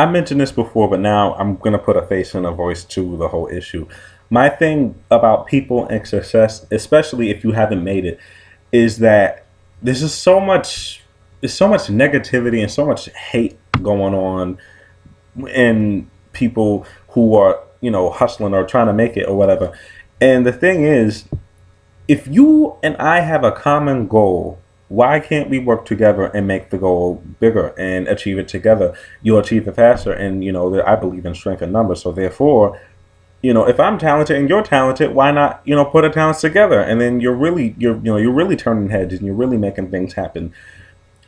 I mentioned this before, but now I'm gonna put a face and a voice to the whole issue. My thing about people and success, especially if you haven't made it, is that there's just there's so much negativity and so much hate going on in people who are, hustling or trying to make it or whatever. And the thing is, if you and I have a common goal, why can't we work together and make the goal bigger and achieve it together? You'll achieve it faster. And, I believe in strength in numbers. So therefore, if I'm talented and you're talented, why not, put our talents together? And then you're really turning heads and you're really making things happen.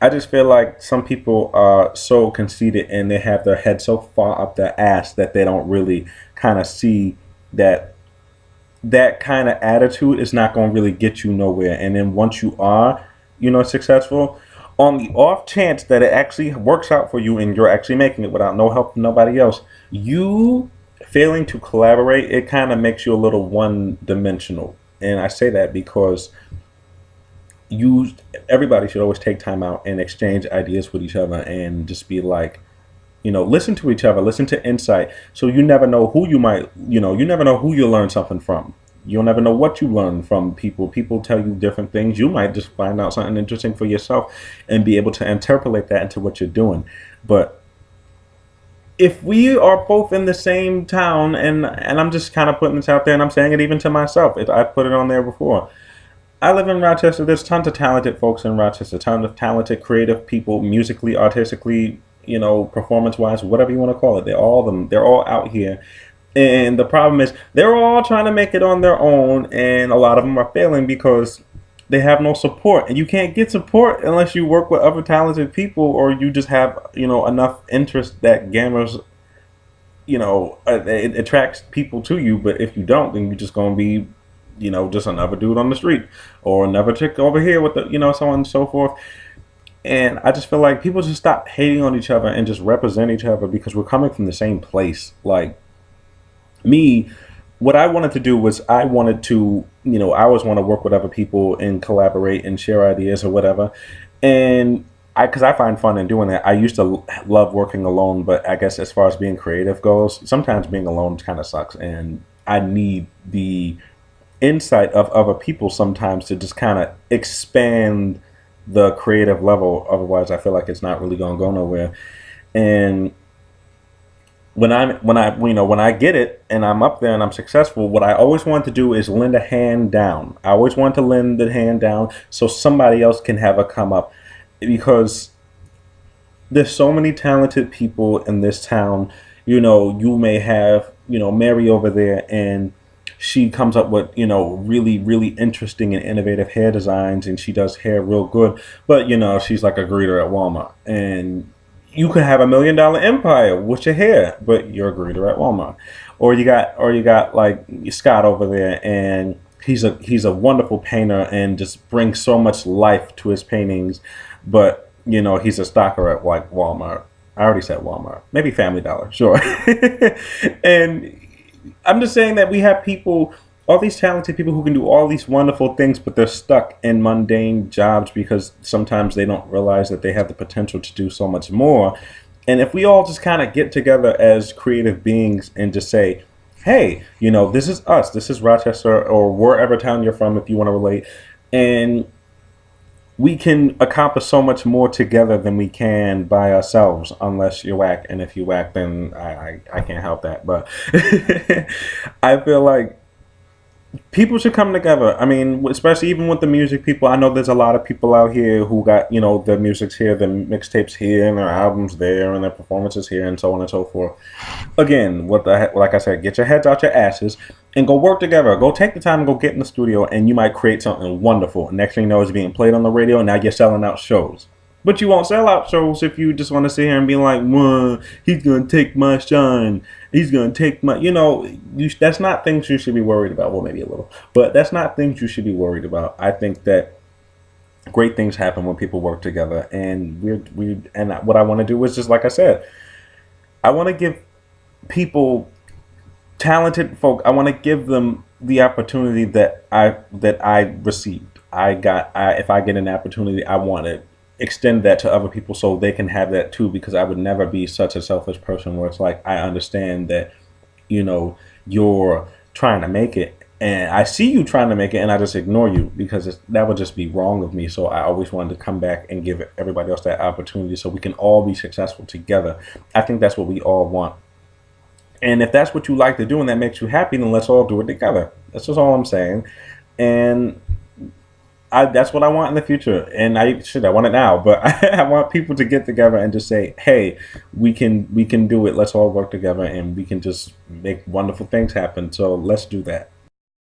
I just feel like some people are so conceited and they have their head so far up their ass that they don't really kind of see that that kind of attitude is not going to really get you nowhere. And then once you are, successful, on the off chance that it actually works out for you and you're actually making it without no help from nobody else, you failing to collaborate, it kind of makes you a little one dimensional. And I say that because you everybody should always take time out and exchange ideas with each other and just be like, listen to each other, listen to insight. So you never know who you might, you never know who you'll learn something from. You'll never know what you learn from people. People tell you different things. You might just find out something interesting for yourself and be able to interpolate that into what you're doing. But if we are both in the same town, and I'm just kind of putting this out there, and I'm saying it even to myself, I put it on there before. I live in Rochester. There's tons of talented folks in Rochester, tons of talented, creative people, musically, artistically, performance-wise, whatever you want to call it. They're all out here. And the problem is they're all trying to make it on their own, and a lot of them are failing because they have no support. And you can't get support unless you work with other talented people, or you just have, enough interest that gamers, it attracts people to you. But if you don't, then you're just going to be, just another dude on the street or another chick over here with the, so on and so forth. And I just feel like people just stop hating on each other and just represent each other because we're coming from the same place. Like me, what I wanted to do was I wanted to, I always want to work with other people and collaborate and share ideas or whatever. And because I find fun in doing that. I used to love working alone, but I guess as far as being creative goes, sometimes being alone kind of sucks. And I need the insight of other people sometimes to just kind of expand the creative level. Otherwise, I feel like it's not really going to go nowhere. And when I get it and I'm up there and I'm successful, what I always want to do is lend a hand down. I always want to lend the hand down so somebody else can have a come up, because there's so many talented people in this town. You may have, Mary over there, and she comes up with, really, really interesting and innovative hair designs, and she does hair real good. But, she's like a greeter at Walmart. And you could have $1 million empire with your hair, but you're a greeter at Walmart. Or you got like Scott over there, and he's a wonderful painter and just brings so much life to his paintings, but he's a stalker at like Walmart. I already said Walmart, maybe Family Dollar, sure. And I'm just saying that we have people, all these talented people who can do all these wonderful things, but they're stuck in mundane jobs because sometimes they don't realize that they have the potential to do so much more. And if we all just kind of get together as creative beings and just say, hey, this is us, this is Rochester, or wherever town you're from, if you want to relate, and we can accomplish so much more together than we can by ourselves, unless you're whack. And if you whack, then I can't help that. But I feel like people should come together. I mean, especially even with the music people. I know there's a lot of people out here who got, their music's here, their mixtapes here, and their albums there, and their performances here, and so on and so forth. Again, like I said, get your heads out your asses and go work together. Go take the time and go get in the studio, and you might create something wonderful. Next thing you know, it's being played on the radio, and now you're selling out shows. But you won't sell out shows if you just want to sit here and be like, well, he's going to take my shine. He's going to take my, that's not things you should be worried about. Well, maybe a little, but that's not things you should be worried about. I think that great things happen when people work together. And what I want to do is just, like I said, I want to give people, talented folk, I want to give them the opportunity that I received. If I get an opportunity, I want it. extend that to other people so they can have that too, because I would never be such a selfish person where it's like I understand that, you know, you're trying to make it and I see you trying to make it and I just ignore you, because that would just be wrong of me. So I always wanted to come back and give everybody else that opportunity so we can all be successful together. I think that's what we all want. And if that's what you like to do and that makes you happy, then let's all do it together. That's just all I'm saying. And that's what I want in the future. And I want it now, but I want people to get together and just say, "Hey, we can do it. Let's all work together and we can just make wonderful things happen." So let's do that.